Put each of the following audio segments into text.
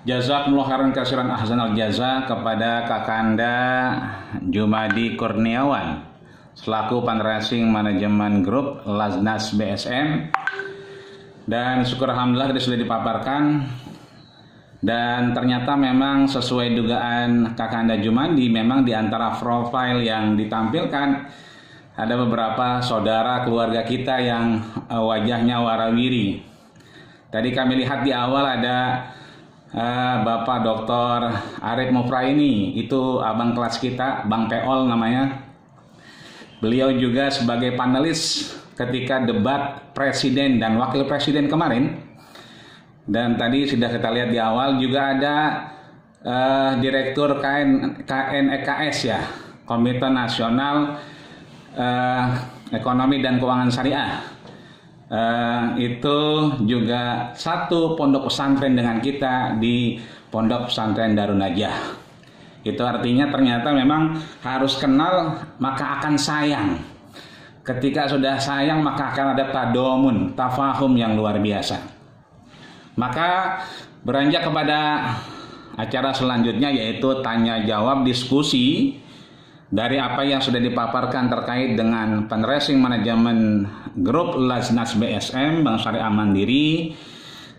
Jazakumullah khairan katsiran ahsanal jaza kepada Kakanda Jumadi Kurniawan selaku Fundraising Manajemen Grup Laznas BSM. Dan syukur alhamdulillah tadi sudah dipaparkan, dan ternyata memang sesuai dugaan Kakanda Jumadi, memang di antara profil yang ditampilkan ada beberapa saudara keluarga kita yang wajahnya warawiri. Tadi kami lihat di awal ada Bapak Dr. Arif Mufraini, itu abang kelas kita, Bang Peol namanya. Beliau juga sebagai panelis ketika debat presiden dan wakil presiden kemarin. Dan tadi sudah kita lihat di awal juga ada Direktur KNEKS ya, Komite Nasional Ekonomi dan Keuangan Syariah. Itu juga satu pondok pesantren dengan kita di Pondok Pesantren Darun Najah. Itu artinya ternyata memang harus kenal maka akan sayang. Ketika sudah sayang maka akan ada tadomun, tafahum yang luar biasa. Maka beranjak kepada acara selanjutnya, yaitu tanya jawab diskusi dari apa yang sudah dipaparkan terkait dengan Fundraising Manajemen Grup Laznas BSM Bank Syariah Mandiri.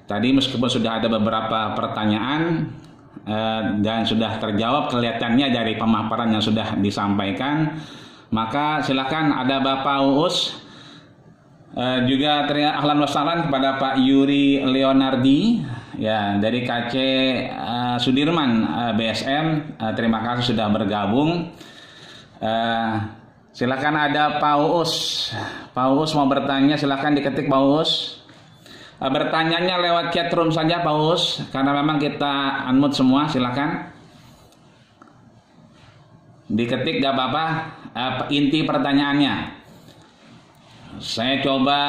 Tadi meskipun sudah ada beberapa pertanyaan dan sudah terjawab kelihatannya dari pemaparan yang sudah disampaikan, maka silakan ada Bapak Uus, juga ahlan wassalan kepada Pak Yuri Leonardi ya dari KC Sudirman BSM. Terima kasih sudah bergabung. Silakan ada Pak Uus. Pak Uus mau bertanya, silakan diketik Pak Uus. Bertanyanya lewat chat room saja Pak Uus, karena memang kita unmute semua. Silakan diketik, gak apa-apa, inti pertanyaannya. Saya coba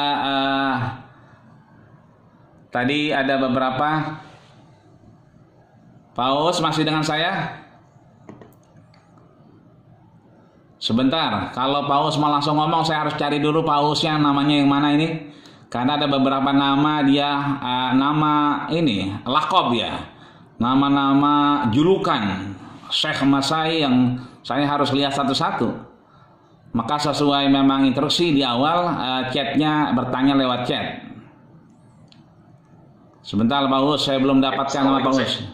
tadi ada beberapa. Pak Uus masih dengan saya? Sebentar, kalau Pak Uus mau langsung ngomong saya harus cari dulu Pak Uusnya namanya yang mana ini. Karena ada beberapa nama dia, nama ini, lakob ya. Nama-nama julukan Syekh Masai yang saya harus lihat satu-satu. Maka sesuai memang instruksi di awal, chatnya bertanya lewat chat. Sebentar Pak Uus, saya belum dapatkan nama Pak Uus.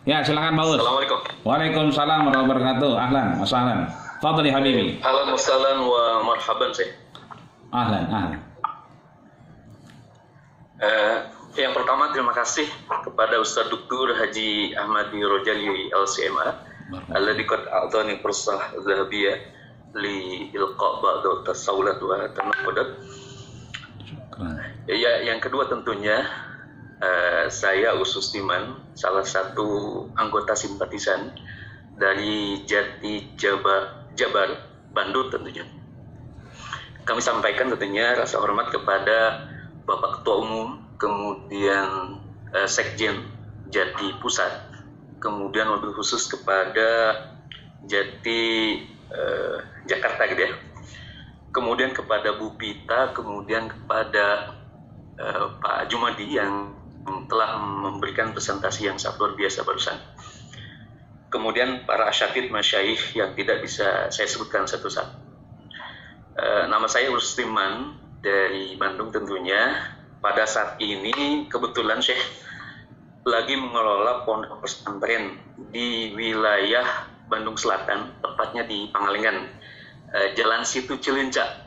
Ya silakan Pak Uus. Assalamualaikum. Waalaikumsalam warahmatullahi wabarakatuh. Ahlan, wassalam. Fadli Habibi. Ahlan wassalam wa marhaban Syekh. Ahlan. Yang pertama terima kasih kepada Ustaz Dr. Haji Ahmadi Rojali LCMA alladzi qad a'tani fursah dhahabiyah li ilqa' ba'd tasawulat wa tanaqqudat. Ya, yang kedua tentunya saya Usus Timan, salah satu anggota simpatisan dari Jati Jabar, Bandung tentunya. Kami sampaikan tentunya rasa hormat kepada Bapak Ketua Umum, kemudian Sekjen Jati Pusat, kemudian mobil khusus kepada Jati Jakarta gitu ya. Kemudian kepada Bu Pita, kemudian kepada Pak Jumadi yang telah memberikan presentasi yang sangat luar biasa barusan. Kemudian para asyatid masyayikh yang tidak bisa saya sebutkan satu-satu. Nama saya Ustiman dari Bandung tentunya. Pada saat ini kebetulan Syekh lagi mengelola pondok pesantren di wilayah Bandung Selatan, tepatnya di Pangalengan, Jalan Situ Cilencak.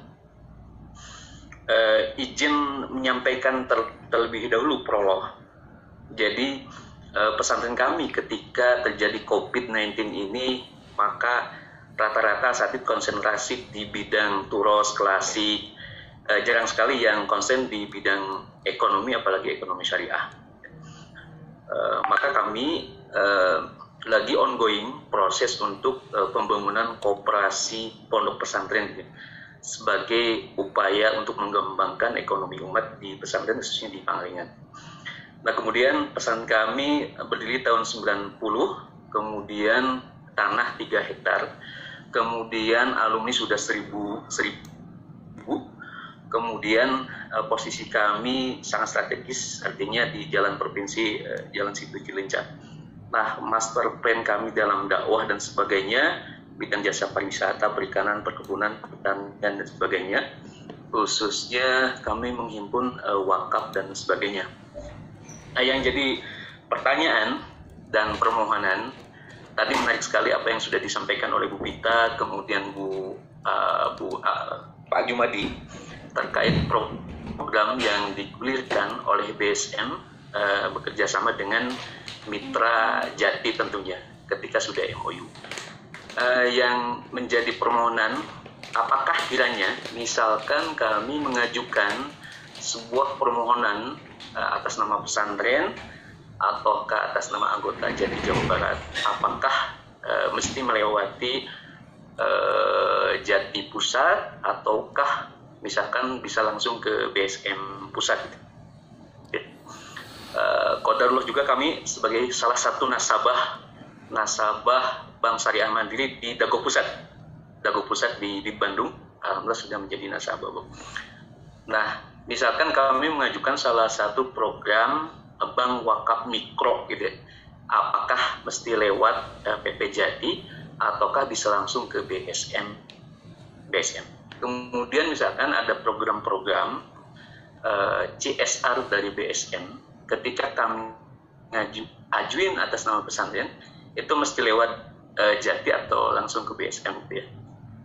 Izin menyampaikan terlebih dahulu prolog. Jadi pesantren kami ketika terjadi COVID-19 ini, maka rata-rata saat itu konsentrasi di bidang turos, klasik, jarang sekali yang konsen di bidang ekonomi, apalagi ekonomi syariah. Maka kami lagi ongoing proses untuk pembangunan koperasi pondok pesantren sebagai upaya untuk mengembangkan ekonomi umat di pesantren, khususnya di Pangalengan. Nah, kemudian pesantren kami berdiri tahun 90, kemudian tanah 3 hektar, kemudian alumni sudah 1000, Kemudian posisi kami sangat strategis, artinya di jalan provinsi, Jalan Situ Cilencah. Nah, master plan kami dalam dakwah dan sebagainya, bidang jasa pariwisata, perikanan, perkebunan, pertanian dan sebagainya, khususnya kami menghimpun wakaf dan sebagainya. Nah, yang jadi pertanyaan dan permohonan, tadi menarik sekali apa yang sudah disampaikan oleh Bu Pita, kemudian Pak Jumadi, terkait program yang digulirkan oleh BSM bekerja sama dengan mitra Jati tentunya ketika sudah MOU. Yang menjadi permohonan, apakah kiranya misalkan kami mengajukan sebuah permohonan atas nama pesantren ataukah atas nama anggota Jati Jawa Barat, apakah mesti melewati Jati Pusat ataukah misalkan bisa langsung ke BSM Pusat. Qadarullah juga kami sebagai salah satu nasabah Bank Syariah Mandiri di Dago Pusat di Bandung, alhamdulillah sudah menjadi nasabah, Bu. Nah, misalkan kami mengajukan salah satu program bank wakaf mikro gitu ya, apakah mesti lewat PP Jati ataukah bisa langsung ke BSM. Kemudian misalkan ada program-program CSR dari BSM, ketika kami ajuin atas nama pesantren, itu mesti lewat Jati atau langsung ke BSM gitu ya.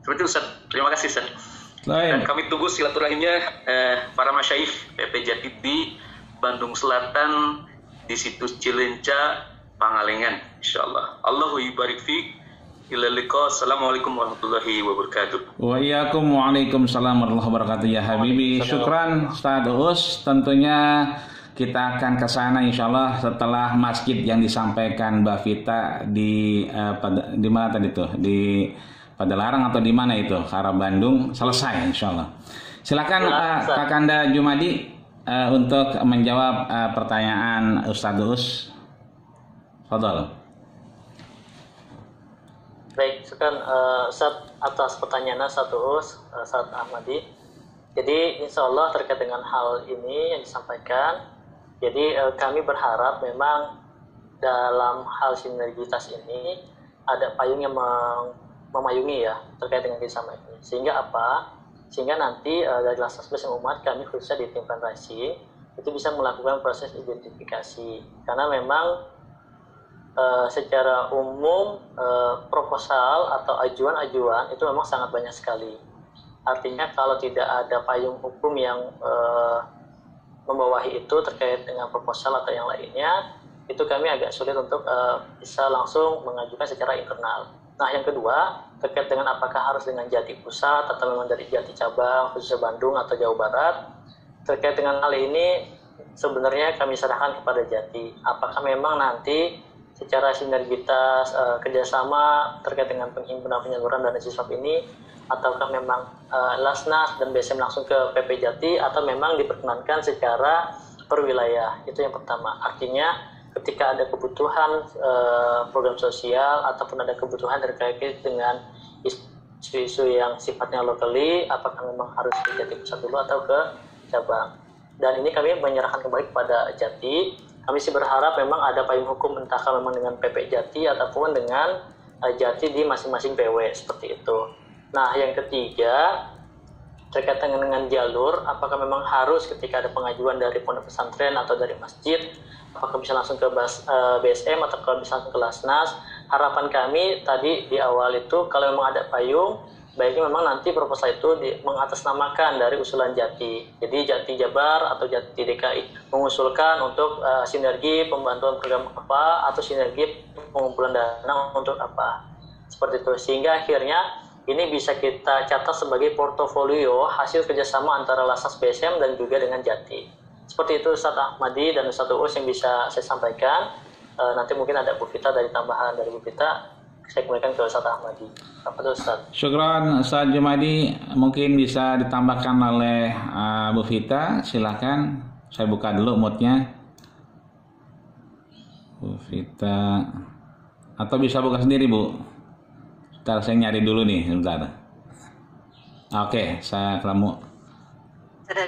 Seperti itu, Ustaz. Terima kasih, Ustaz. Dan kami tunggu silaturahimnya para masyaikh PP Jati di Bandung Selatan, di situs Cilencah, Pangalengan, insyaallah. Allahu yubarik fiik. Assalamualaikum warahmatullahi wabarakatuh. Waalaikumsalam warahmatullahi wabarakatuh ya Habibi. Syukran Ustaz Uus. Tentunya kita akan ke sana insyaallah setelah masjid yang disampaikan Mbak Vita di mana tadi tuh? Di Padalarang atau di mana itu? Ke arah Bandung selesai insyaallah. Silakan Kakanda Jumadi untuk menjawab pertanyaan Ustaz Uus. Fadhal. Baik, sekarang Ustaz atas pertanyaan Ustaz Uus, Ustaz Ahmadi. Jadi insya Allah terkait dengan hal ini yang disampaikan, jadi kami berharap memang dalam hal sinergitas ini ada payung yang memayungi ya terkait dengan kerjasama ini. Sehingga apa? Sehingga nanti dari Laskar Umat kami khususnya di tim fundraising itu bisa melakukan proses identifikasi. Karena memang secara umum proposal atau ajuan-ajuan itu memang sangat banyak sekali. Artinya kalau tidak ada payung hukum yang membawahi itu terkait dengan proposal atau yang lainnya, itu kami agak sulit untuk bisa langsung mengajukan secara internal. Nah, yang kedua, terkait dengan apakah harus dengan Jati Pusat atau memang dari Jati Cabang, khususnya Bandung atau Jawa Barat, terkait dengan hal ini sebenarnya kami serahkan kepada Jati. Apakah memang nanti secara sinergitas kerjasama terkait dengan penghimpunan penyaluran dana siswap ini, ataukah memang Lasnas dan BSM langsung ke PP Jati, atau memang diperkenankan secara perwilayah. Itu yang pertama. Artinya ketika ada kebutuhan program sosial ataupun ada kebutuhan terkait dengan isu-isu yang sifatnya locally, apakah memang harus ke Jati Pusat dulu atau ke cabang. Dan ini kami menyerahkan kembali kepada Jati. Kami sih berharap memang ada payung hukum, entahkah memang dengan PP Jati ataupun dengan Jati di masing-masing PW, seperti itu. Nah, yang ketiga, terkait dengan jalur, apakah memang harus ketika ada pengajuan dari pondok pesantren atau dari masjid, apakah bisa langsung ke BSM atau kalau bisa langsung ke Lasnas? Harapan kami tadi di awal itu, kalau memang ada payung, baiknya memang nanti proposal itu mengatasnamakan dari usulan Jati. Jadi Jati Jabar atau Jati DKI mengusulkan untuk sinergi pembantuan program apa atau sinergi pengumpulan dana untuk apa. Seperti itu. Sehingga akhirnya ini bisa kita catat sebagai portofolio hasil kerjasama antara Lasas BSM dan juga dengan Jati. Seperti itu Ustaz Ahmadi dan Ustaz Uus yang bisa saya sampaikan. Nanti mungkin ada Bu Vita dari tambahan dari Bu Vita. Saya kembalikan ke Ustaz Ahmadi. Apa itu Ustaz? Syukran Ustaz Jumadi. Mungkin bisa ditambahkan oleh Bu Vita. Silakan. Saya buka dulu moodnya. Bu Vita. Atau bisa buka sendiri Bu. Ntar saya nyari dulu nih sebentar. Oke, saya kamu.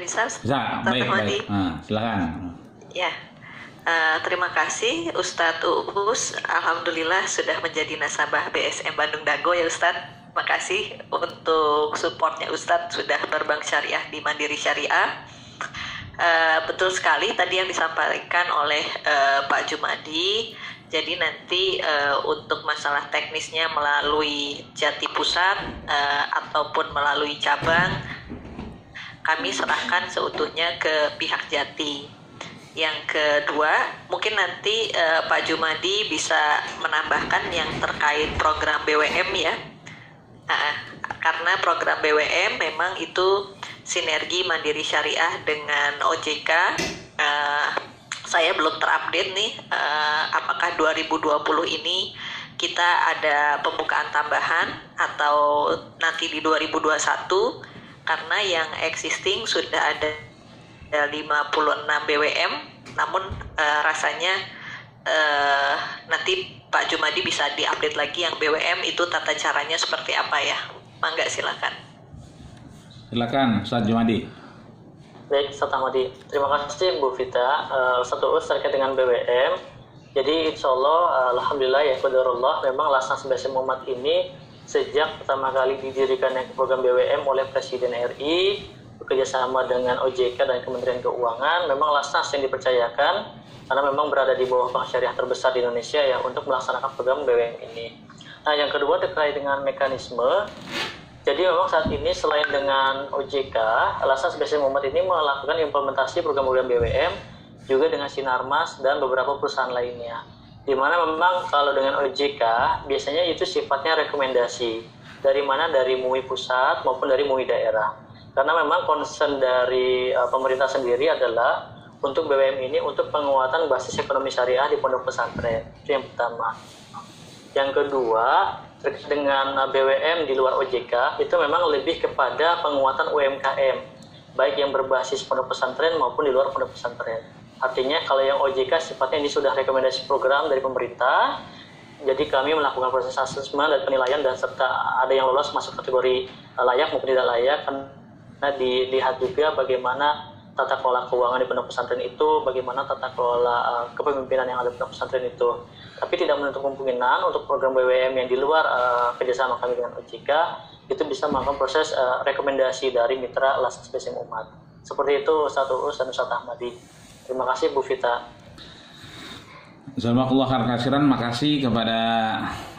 bisa? Bisa, baik. Silakan. Ya, terima kasih Ustadz Uus. Alhamdulillah sudah menjadi nasabah BSM Bandung Dago ya Ustadz. Terima kasih untuk supportnya Ustadz sudah berbank syariah di Mandiri Syariah. Betul sekali tadi yang disampaikan oleh Pak Jumadi. Jadi nanti untuk masalah teknisnya melalui Jati Pusat ataupun melalui cabang, kami serahkan seutuhnya ke pihak Jati. Yang kedua, mungkin nanti Pak Jumadi bisa menambahkan yang terkait program BWM ya. Karena program BWM memang itu sinergi Mandiri Syariah dengan OJK. Saya belum terupdate nih apakah 2020 ini kita ada pembukaan tambahan atau nanti di 2021, karena yang existing sudah ada 56 BWM, namun rasanya nanti Pak Jumadi bisa diupdate lagi yang BWM itu tata caranya seperti apa ya. Mangga silakan. Silakan Ustaz Jumadi. Baik, Ustaz Ahmadi. Terima kasih Bu Vita. Ustaz Uus terkait dengan BWM. Jadi insya Allah, alhamdulillah ya qadarullah, memang Lasnas BSM Umat ini sejak pertama kali didirikan program BWM oleh Presiden RI bekerjasama dengan OJK dan Kementerian Keuangan, memang Lasnas yang dipercayakan karena memang berada di bawah bank syariah terbesar di Indonesia ya untuk melaksanakan program BWM ini. Nah, yang kedua terkait dengan mekanisme. Jadi memang saat ini selain dengan OJK, Lasnas BSM Umat ini melakukan implementasi program-program BWM juga dengan Sinarmas dan beberapa perusahaan lainnya. Di mana memang kalau dengan OJK biasanya itu sifatnya rekomendasi. Dari mana? Dari MUI pusat maupun dari MUI daerah. Karena memang concern dari pemerintah sendiri adalah untuk BWM ini untuk penguatan basis ekonomi syariah di pondok pesantren. Itu yang pertama. Yang kedua, terkait dengan BWM di luar OJK, itu memang lebih kepada penguatan UMKM, baik yang berbasis pondok pesantren maupun di luar pondok pesantren. Artinya kalau yang OJK sifatnya ini sudah rekomendasi program dari pemerintah, jadi kami melakukan proses asesmen dan penilaian dan serta ada yang lolos masuk kategori layak maupun tidak layak, karena dilihat juga bagaimana tata kelola keuangan di pondok pesantren itu, bagaimana tata kelola kepemimpinan yang ada di pondok pesantren itu. Tapi tidak menutup kemungkinan untuk program BWM yang di luar kerjasama kami dengan OJK itu bisa melakukan proses rekomendasi dari mitra Lasnas BSM Umat. Seperti itu Ustaz Uus dan Ustaz Ahmadi. Terima kasih Bu Vita. Jazakallahu khairan katsiran. Makasih kepada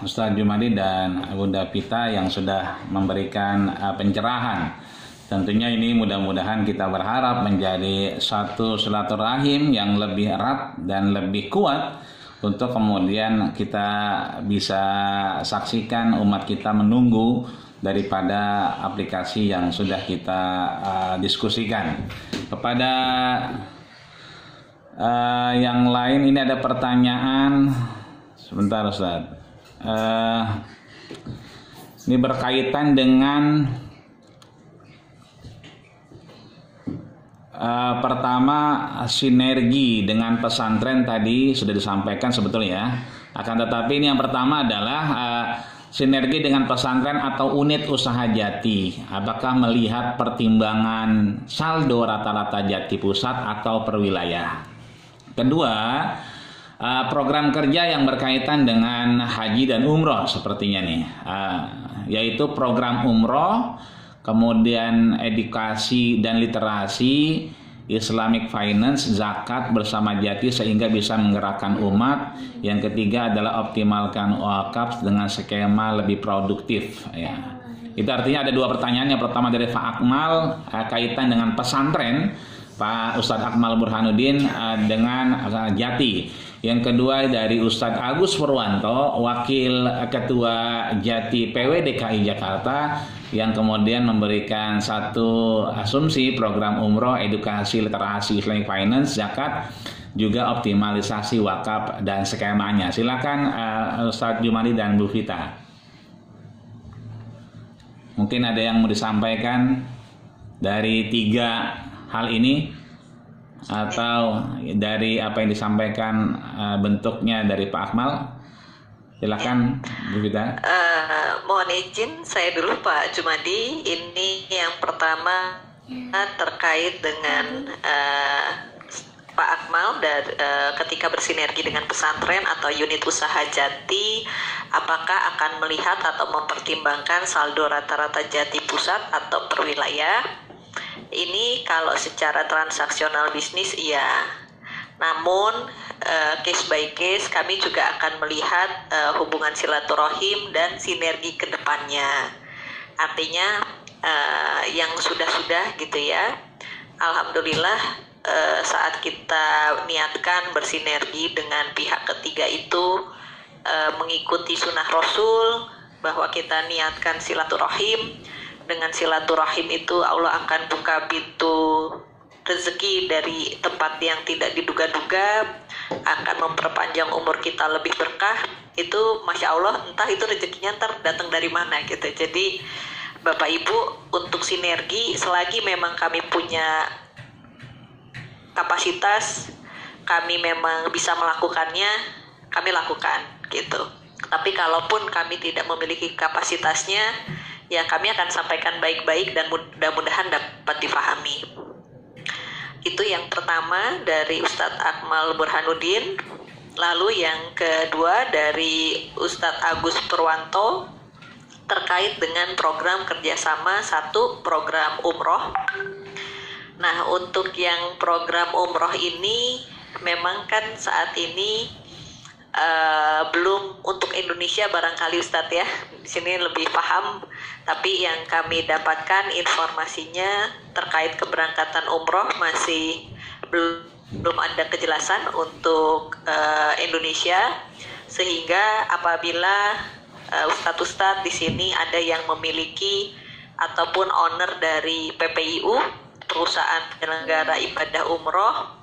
Ustaz Jumadi dan Bunda Vita yang sudah memberikan pencerahan. Tentunya ini mudah-mudahan kita berharap menjadi satu silaturahim yang lebih erat dan lebih kuat untuk kemudian kita bisa saksikan umat kita menunggu daripada aplikasi yang sudah kita diskusikan. Kepada yang lain, ini ada pertanyaan. Sebentar Ustaz. Ini berkaitan dengan pertama sinergi dengan pesantren tadi sudah disampaikan sebetulnya ya. Akan tetapi ini yang pertama adalah sinergi dengan pesantren atau unit usaha Jati. Apakah melihat pertimbangan saldo rata-rata Jati pusat atau per wilayah? Kedua, program kerja yang berkaitan dengan haji dan umroh sepertinya nih, yaitu program umroh, kemudian edukasi dan literasi, Islamic Finance, zakat bersama Jati sehingga bisa menggerakkan umat. Yang ketiga adalah optimalkan wakaf dengan skema lebih produktif. Ya. Itu artinya ada dua pertanyaan. Yang pertama dari Pak Akmal kaitan dengan pesantren, Pak Ustadz Akmal Burhanuddin dengan Jati. Yang kedua dari Ustadz Agus Purwanto, Wakil Ketua Jati PW DKI Jakarta, yang kemudian memberikan satu asumsi program umroh, edukasi, literasi, Islamic Finance, zakat, juga optimalisasi wakaf dan skemanya. Silakan Ustadz Jumadi dan Bu Vita. Mungkin ada yang mau disampaikan dari tiga hal ini, atau dari apa yang disampaikan bentuknya dari Pak Akmal. Silakan Bu Vita. Mohon izin saya dulu Pak Jumadi. Ini yang pertama terkait dengan Pak Akmal ketika bersinergi dengan pesantren atau unit usaha Jati, apakah akan melihat atau mempertimbangkan saldo rata-rata Jati pusat atau per wilayah? Ini kalau secara transaksional bisnis iya. Namun case by case kami juga akan melihat hubungan silaturahim dan sinergi ke depannya. Artinya yang sudah-sudah gitu ya. Alhamdulillah saat kita niatkan bersinergi dengan pihak ketiga itu mengikuti sunnah Rasul bahwa kita niatkan silaturahim. Dengan silaturahim itu Allah akan buka pintu rezeki dari tempat yang tidak diduga-duga, akan memperpanjang umur kita lebih berkah. Itu Masya Allah, entah itu rezekinya ntar datang dari mana gitu. Jadi Bapak Ibu, untuk sinergi selagi memang kami punya kapasitas, kami memang bisa melakukannya, kami lakukan gitu. Tapi kalaupun kami tidak memiliki kapasitasnya, ya kami akan sampaikan baik-baik dan mudah-mudahan dapat difahami. Itu yang pertama dari Ustadz Akmal Burhanuddin. Lalu yang kedua dari Ustadz Agus Purwanto terkait dengan program kerjasama program umroh. Nah, untuk yang program umroh ini memang kan saat ini belum untuk Indonesia barangkali Ustadz ya, di sini lebih paham. Tapi yang kami dapatkan informasinya terkait keberangkatan umroh masih belum ada kejelasan untuk Indonesia, sehingga apabila ustadz-ustadz di sini ada yang memiliki ataupun owner dari PPIU, perusahaan penyelenggara ibadah umroh,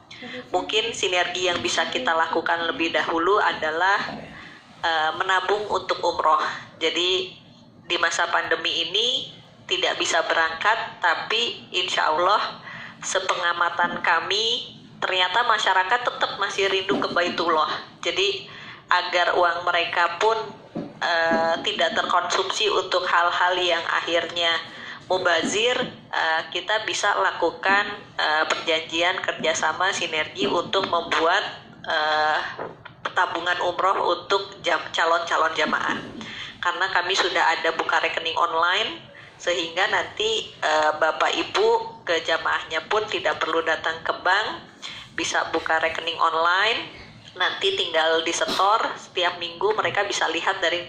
mungkin sinergi yang bisa kita lakukan lebih dahulu adalah menabung untuk umroh. Jadi di masa pandemi ini tidak bisa berangkat, tapi insya Allah sepengamatan kami ternyata masyarakat tetap masih rindu ke Baitullah. Jadi agar uang mereka pun tidak terkonsumsi untuk hal-hal yang akhirnya mubazir, kita bisa lakukan perjanjian kerjasama sinergi untuk membuat tabungan umroh untuk calon-calon jamaah. Karena kami sudah ada buka rekening online, sehingga nanti Bapak Ibu ke jamaahnya pun tidak perlu datang ke bank, bisa buka rekening online, nanti tinggal disetor setiap minggu, mereka bisa lihat dari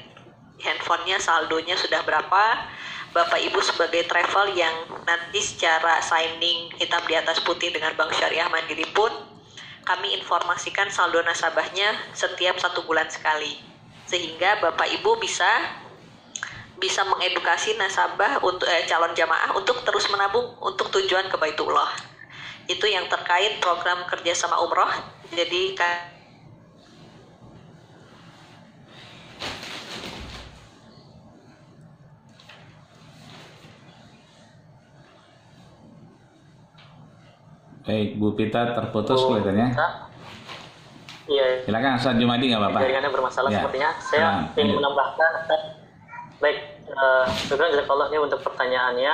handphonenya saldonya sudah berapa. Bapak Ibu sebagai travel yang nanti secara signing hitam di atas putih dengan Bank Syariah Mandiri pun kami informasikan saldo nasabahnya setiap 1 bulan sekali, sehingga Bapak Ibu bisa mengedukasi nasabah untuk calon jamaah untuk terus menabung untuk tujuan ke Baitullah. Itu yang terkait program kerjasama umroh. Jadi baik, Bu Pita terputus kelihatannya. Iya. Silakan Ustaz Jumadi, nggak apa-apa. Jaringannya bermasalah Ya. sepertinya. Saya ingin menambahkan. Baik, jazakallah ini untuk pertanyaannya.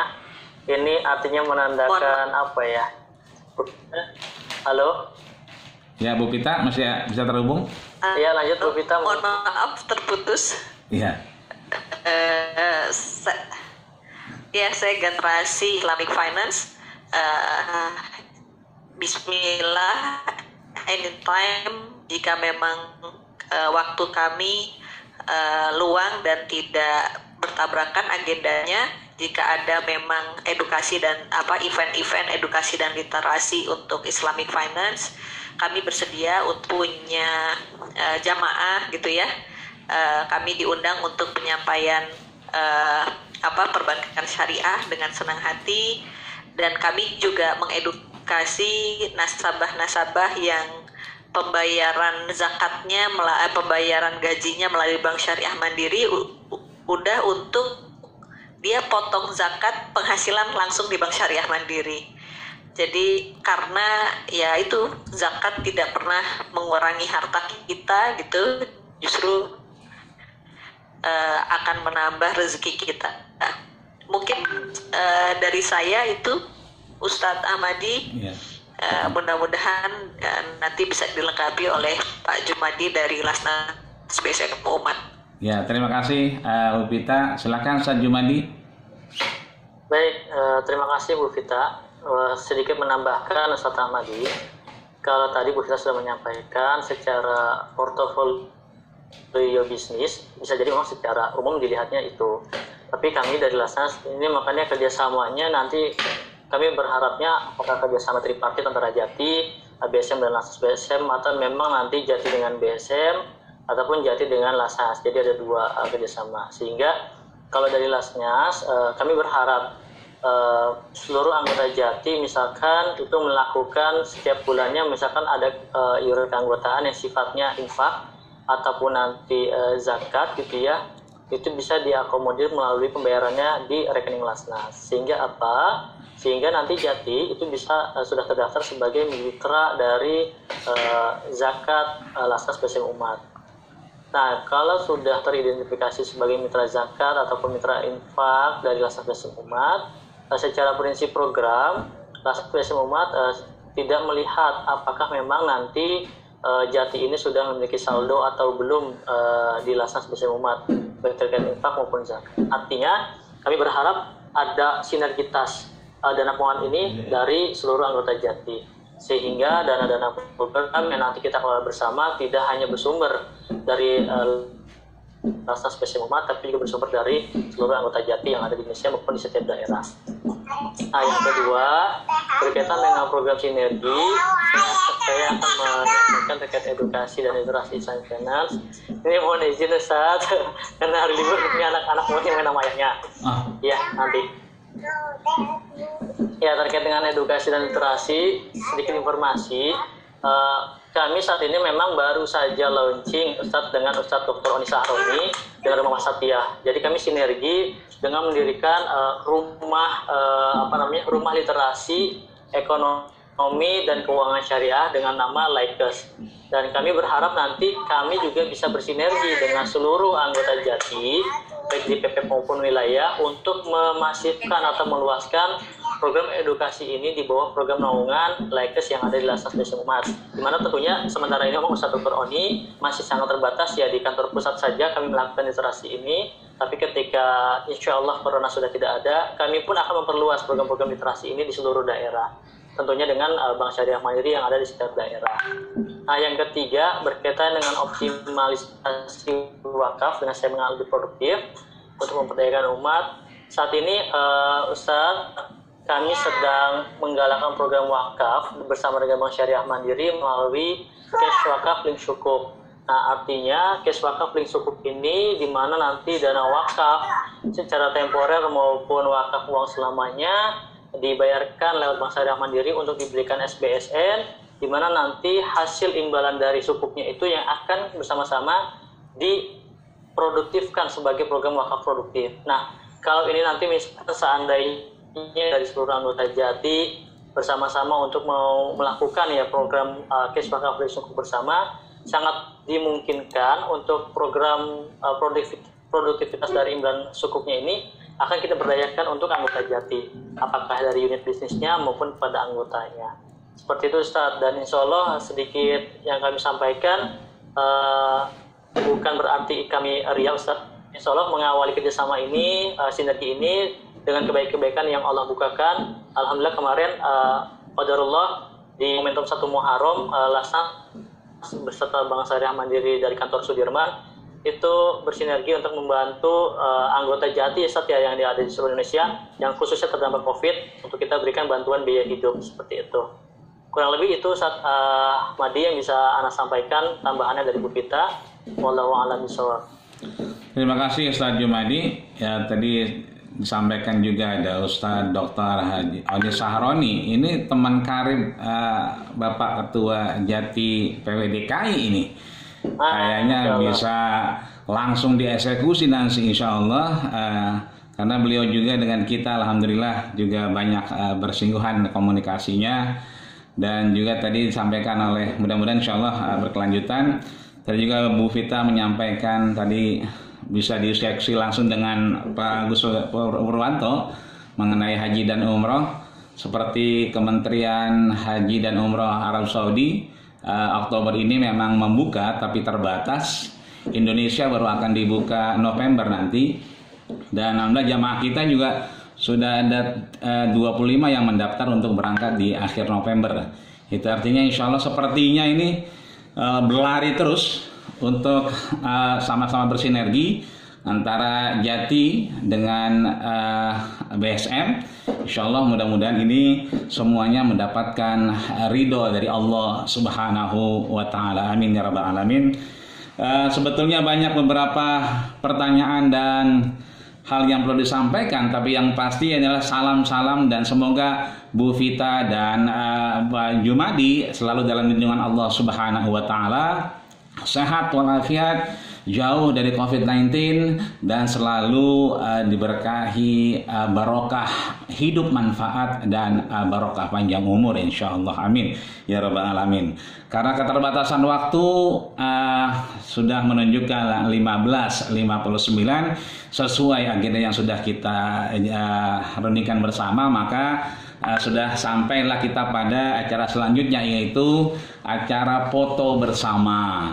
Ini artinya menandakan apa ya? Halo? Ya, Bu Pita masih bisa terhubung? Iya, lanjut Bu Pita. Mohon maaf terputus. Iya. Saya generasi Islamic Finance. Bismillah, anytime jika memang waktu kami luang dan tidak bertabrakan agendanya, jika ada memang edukasi dan event-event edukasi dan literasi untuk Islamic Finance, kami bersedia untuk punya jamaah gitu ya. Kami diundang untuk penyampaian perbankan syariah dengan senang hati, dan kami juga mengedukasi nasabah-nasabah yang pembayaran zakatnya, pembayaran gajinya melalui Bank Syariah Mandiri udah untuk dia potong zakat penghasilan langsung di Bank Syariah Mandiri. Jadi karena ya itu zakat tidak pernah mengurangi harta kita gitu, justru akan menambah rezeki kita. Mungkin dari saya itu Ustadz Ahmadi. Ya. Mudah-mudahan nanti bisa dilengkapi oleh Pak Jumadi dari Lasnas BSM Umat. Ya, terima kasih Bu Vita. Silakan Ustaz Jumadi. Baik, terima kasih Bu Vita. Sedikit menambahkan Ustadz Ahmadi, kalau tadi Bu Vita sudah menyampaikan secara portofolio bisnis, bisa jadi memang secara umum dilihatnya itu. Tapi kami dari Lasnas ini makanya kerjasamanya nanti kami berharapnya apakah kerjasama tripartit antara Jati, BSM dan Lasnas BSM, atau memang nanti Jati dengan BSM ataupun Jati dengan Lasnas. Jadi ada dua kerjasama. Sehingga kalau dari Lasnas kami berharap seluruh anggota Jati misalkan itu melakukan setiap bulannya misalkan ada iuran keanggotaan yang sifatnya infak ataupun nanti zakat gitu ya, itu bisa diakomodir melalui pembayarannya di rekening Lasnas. Sehingga apa? Sehingga nanti Jati itu bisa sudah terdaftar sebagai mitra dari zakat Lasnas BSM Umat. Nah, kalau sudah teridentifikasi sebagai mitra zakat ataupun mitra infak dari Lasnas BSM Umat, secara prinsip program Lasnas BSM Umat tidak melihat apakah memang nanti Jati ini sudah memiliki saldo atau belum di Lasnas BSM Umat terkait infak maupun zakat. Artinya kami berharap ada sinergitas dana pengelolaan ini dari seluruh anggota Jati, sehingga dana-dana program yang nanti kita kelola bersama tidak hanya bersumber dari Lasnas BSM Umat, tapi juga bersumber dari seluruh anggota Jati yang ada di Indonesia maupun di setiap daerah. Nah, yang kedua, berkaitan dengan program sinergi, saya akan menyampaikan terkait edukasi dan literasi Islamic Finance. Ini mohon izin Ustaz, karena hari libur ini anak-anak mau yang nama ayahnya. Ya, nanti. Ya, terkait dengan edukasi dan literasi, sedikit informasi. Kami saat ini memang baru saja launching Ustadz dengan Ustadz Dr. Oni Sahroni dengan Rumah Satya. Jadi kami sinergi dengan mendirikan rumah literasi ekonomi dan keuangan syariah dengan nama Laikes. Dan kami berharap nanti kami juga bisa bersinergi dengan seluruh anggota Jati baik di PP maupun wilayah untuk memasifkan atau meluaskan program edukasi ini di bawah program naungan Laikes yang ada di Lasnas BSM Umat. Dimana tentunya sementara ini Ustadz Dr. Oni masih sangat terbatas ya di kantor pusat saja kami melakukan literasi ini. Tapi ketika insya Allah Corona sudah tidak ada, kami pun akan memperluas program-program literasi ini di seluruh daerah. Tentunya dengan Bank Syariah Mandiri yang ada di setiap daerah. Nah, yang ketiga berkaitan dengan optimalisasi wakaf dengan saya mengalami produktif untuk memperdayakan umat. Saat ini Ustadz, kami sedang menggalakkan program wakaf bersama dengan Bank Syariah Mandiri melalui Cash Wakaf Link Syukuk. Nah, artinya Cash Wakaf Link Syukuk ini di mana nanti dana wakaf secara temporer maupun wakaf uang selamanya dibayarkan lewat Bank Syariah Mandiri untuk diberikan SBSN, di mana nanti hasil imbalan dari sukuknya itu yang akan bersama-sama diproduktifkan sebagai program wakaf produktif. Nah, kalau ini nanti misalnya seandainya dari seluruh anggota Jati bersama-sama untuk mau melakukan ya program Cash Wakaf Link Syukuk bersama, sangat dimungkinkan untuk program produktivitas dari imbalan sukuknya ini akan kita berdayakan untuk anggota Jati, apakah dari unit bisnisnya maupun pada anggotanya. Seperti itu Ustadz, dan insya Allah sedikit yang kami sampaikan bukan berarti kami ria Ustadz. Insya Allah mengawali kerjasama ini, sinergi ini dengan kebaikan-kebaikan yang Allah bukakan. Alhamdulillah kemarin qadarullah di momentum 1 Muharram Lasnas beserta Bank Syariah Mandiri dari kantor Sudirman itu bersinergi untuk membantu anggota Jati ya yang ada di seluruh Indonesia yang khususnya terdampak COVID untuk kita berikan bantuan biaya hidup seperti itu. Kurang lebih itu Madi yang bisa Ana sampaikan tambahannya dari Bu Vita. Wallahu a'lam bishawab. Terima kasih Ustaz Jumadi. Ya, tadi disampaikan juga ada Ustaz Dr. Oni Sahroni. Ini teman karib Bapak Ketua Jati PWDKI ini. Kayaknya bisa langsung dieksekusi nanti insya Allah karena beliau juga dengan kita alhamdulillah juga banyak bersinggungan komunikasinya, dan juga tadi disampaikan oleh mudah-mudahan insya Allah berkelanjutan. Tadi juga Bu Vita menyampaikan tadi bisa diseksi langsung dengan Pak Agus Purwanto mengenai haji dan umroh. seperti Kementerian Haji dan Umroh Arab Saudi, Oktober ini memang membuka tapi terbatas. Indonesia baru akan dibuka November nanti. Dan alhamdulillah jamaah kita juga sudah ada 25 yang mendaftar untuk berangkat di akhir November. Itu artinya insya Allah sepertinya ini berlari terus untuk sama-sama bersinergi antara Jati dengan BSM. Insya Allah mudah-mudahan ini semuanya mendapatkan ridho dari Allah Subhanahu wa Ta'ala. Amin ya Rabbal Alamin. Sebetulnya banyak beberapa pertanyaan dan hal yang perlu disampaikan, tapi yang pasti adalah salam-salam dan semoga Bu Vita dan Pak Jumadi selalu dalam lindungan Allah Subhanahu wa Ta'ala, sehat walafiat, jauh dari COVID-19, dan selalu diberkahi barokah hidup, manfaat, dan barokah panjang umur insyaallah. Amin ya Rabbal Alamin. Karena keterbatasan waktu sudah menunjukkan 15.59 sesuai agenda yang sudah kita renungkan bersama, maka sudah sampailah kita pada acara selanjutnya, yaitu acara foto bersama.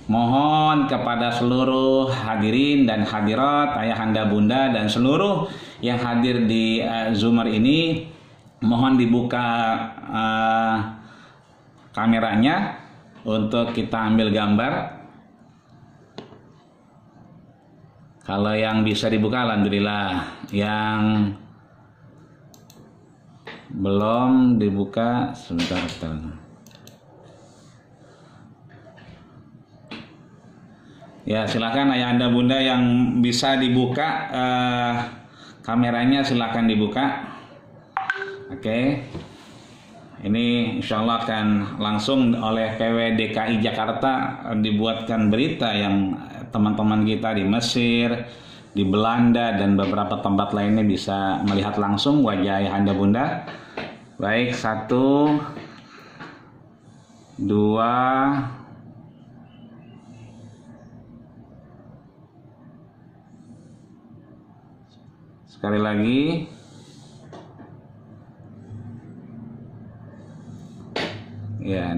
Mohon kepada seluruh hadirin dan hadirat, ayahanda bunda dan seluruh yang hadir di Zoomer ini, mohon dibuka kameranya untuk kita ambil gambar. Kalau yang bisa dibuka alhamdulillah, yang belum dibuka sebentar. Ya, silakan ayahanda bunda yang bisa dibuka kameranya, silakan dibuka. Oke. Ini insya Allah akan langsung oleh PW DKI Jakarta dibuatkan berita yang teman-teman kita di Mesir, di Belanda, dan beberapa tempat lainnya bisa melihat langsung wajah ayahanda bunda. Baik, 1, 2, sekali lagi. Ya,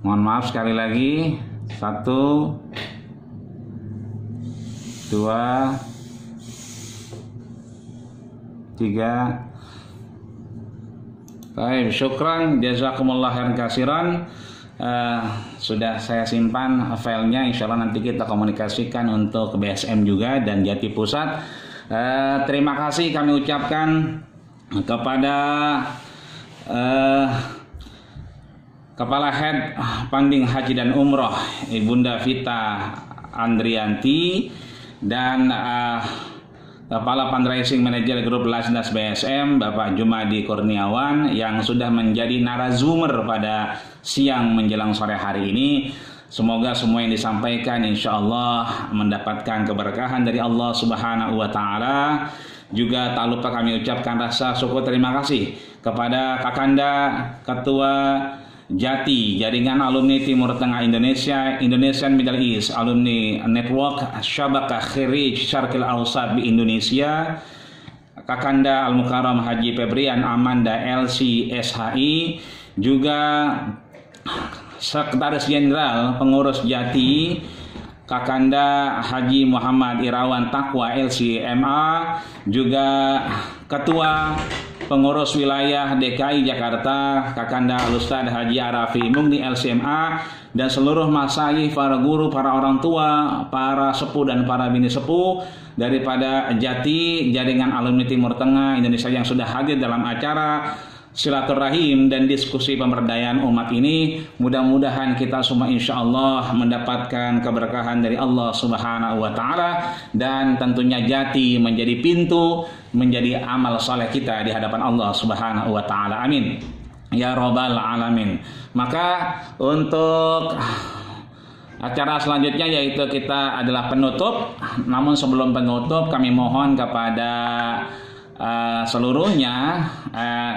mohon maaf sekali lagi. 1, 2, 3. Baik, syukran, jazakumullah khairan katsiran. Sudah saya simpan filenya, insya Allah nanti kita komunikasikan untuk BSM juga dan Jati Pusat. Terima kasih kami ucapkan kepada Kepala Head Panding Haji dan Umroh Ibunda Vita Andrianti dan Kepala Fundraising Manager Grup Lasdas BSM Bapak Jumadi Kurniawan yang sudah menjadi narasumber pada siang menjelang sore hari ini. Semoga semua yang disampaikan insya Allah mendapatkan keberkahan dari Allah Subhanahu wa Ta'ala. Juga tak lupa kami ucapkan rasa syukur terima kasih kepada Kakanda Ketua Jati Jaringan Alumni Timur Tengah Indonesia, Indonesian Middle East Alumni Network Syabakah Khirij Syarqil Awsat di Indonesia, Kakanda Al-Mukarram Haji Febrian Amanda LC SHI, juga Sekretaris Jenderal Pengurus Jati Kakanda Haji Muhammad Irawan Taqwa LCMA, juga Ketua Pengurus Wilayah DKI Jakarta Kakanda Al-Ustadz Haji Arafi Mugni LCMA, dan seluruh masyayikh, para guru, para orang tua, para sepuh dan para bini sepuh daripada Jati Jaringan Alumni Timur Tengah Indonesia yang sudah hadir dalam acara silaturahim dan diskusi pemberdayaan umat ini. Mudah-mudahan kita semua insya Allah mendapatkan keberkahan dari Allah Subhanahu wa Ta'ala, dan tentunya Jati menjadi pintu, menjadi amal soleh kita di hadapan Allah Subhanahu wa Ta'ala. Amin ya Rabbal Alamin. Maka untuk acara selanjutnya yaitu kita adalah penutup. Namun sebelum penutup kami mohon kepada seluruhnya,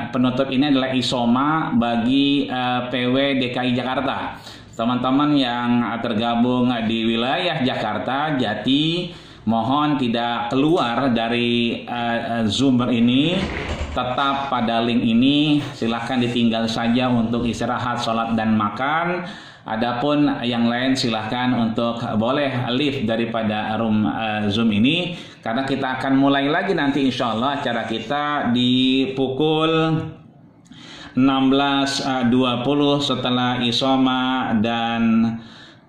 penutup ini adalah isoma bagi PW DKI Jakarta. Teman-teman yang tergabung di wilayah Jakarta, Jati, mohon tidak keluar dari Zoom ini, tetap pada link ini, silahkan ditinggal saja untuk istirahat, sholat dan makan. Adapun yang lain silahkan untuk boleh leave daripada room Zoom ini, karena kita akan mulai lagi nanti insya Allah acara kita di pukul 16.20 setelah Isoma, dan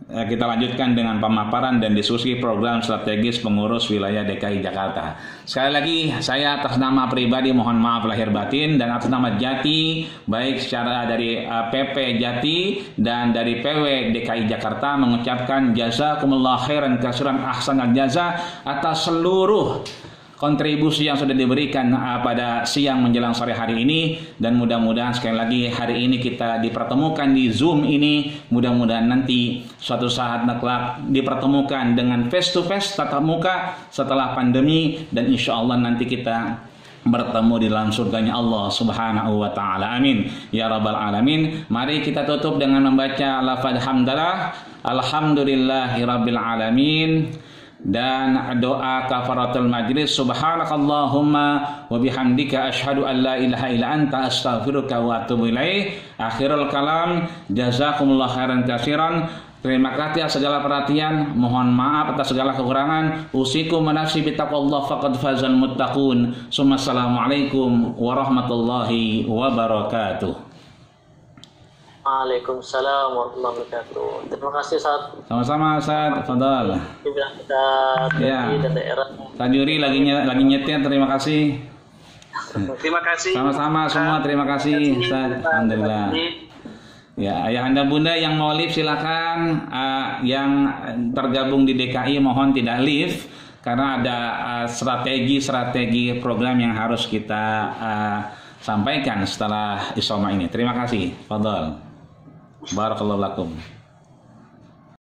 kita lanjutkan dengan pemaparan dan diskusi program strategis pengurus wilayah DKI Jakarta. Sekali lagi saya atas nama pribadi mohon maaf lahir batin, dan atas nama Jati, baik secara dari PP Jati dan dari PW DKI Jakarta, mengucapkan jazakumullah khairan katsiran ahsanal jaza atas seluruh kontribusi yang sudah diberikan pada siang menjelang sore hari ini, dan mudah-mudahan sekali lagi hari ini kita dipertemukan di Zoom ini, mudah-mudahan nanti suatu saat kelak dipertemukan dengan face to face tatap muka setelah pandemi, dan insya Allah nanti kita bertemu di dalam surganya Allah Subhanahu wa taala. Amin ya rabbal alamin. Mari kita tutup dengan membaca lafaz hamdalah, alhamdulillahirabbil alamin, dan doa kafaratul majlis, subhanakallahumma wa bihamdika asyhadu an la ilaha illa anta astaghfiruka wa atubu ilaik. Akhirul kalam, jazakumullah khairan katsiran. Terima kasih atas segala perhatian, mohon maaf atas segala kekurangan. Usikum menafsi bitaqwallah faqad fazal muttaqun. Assalamualaikum warahmatullahi wabarakatuh. Waalaikumsalam warahmatullahi wabarakatuh. Terima kasih Ustaz. Sama-sama Ustaz, fadhal. Pimpinan kita dari daerah. Kak Juri lagi nyetir, terima kasih. Terima kasih. Sama-sama semua, terima kasih Ustaz. Alhamdulillah. Ya, ayah anda bunda yang mau live silakan. Yang tergabung di DKI mohon tidak live, karena ada strategi program yang harus kita sampaikan setelah Isoma ini. Terima kasih. Fadhal. Barakallahu lakum.